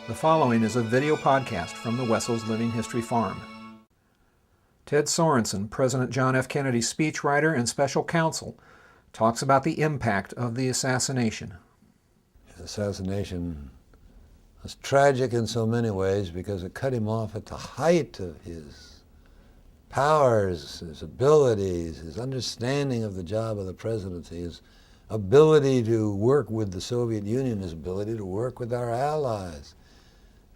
The following is a video podcast from the Wessels Living History Farm. Ted Sorensen, President John F. Kennedy's speechwriter and special counsel, talks about the impact of the assassination. His assassination was tragic in so many ways because it cut him off at the height of his powers, his abilities, his understanding of the job of the presidency, his ability to work with the Soviet Union, his ability to work with our allies.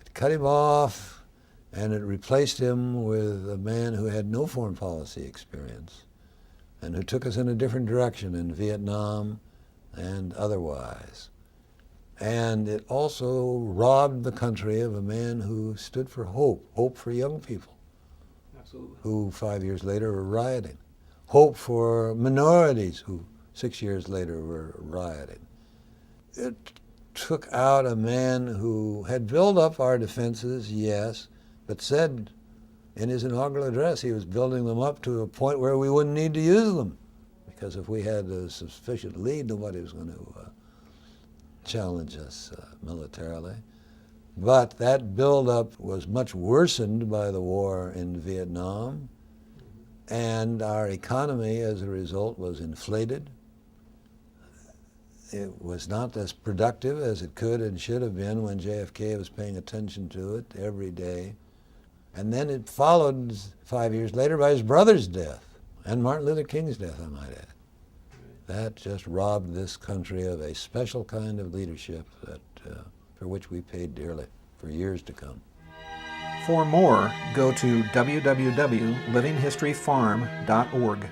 It cut him off, and it replaced him with a man who had no foreign policy experience and who took us in a different direction in Vietnam and otherwise. And it also robbed the country of a man who stood for hope for young people. Absolutely. Who 5 years later were rioting, hope for minorities who 6 years later were rioting. It took out a man who had built up our defenses, yes, but said in his inaugural address he was building them up to a point where we wouldn't need to use them, because if we had a sufficient lead, nobody was going to challenge us militarily. But that buildup was much worsened by the war in Vietnam, and our economy as a result was inflated. It was not as productive as it could and should have been when JFK was paying attention to it every day. And then it followed 5 years later by his brother's death, and Martin Luther King's death, I might add. That just robbed this country of a special kind of leadership that, for which we paid dearly for years to come. For more, go to www.livinghistoryfarm.org.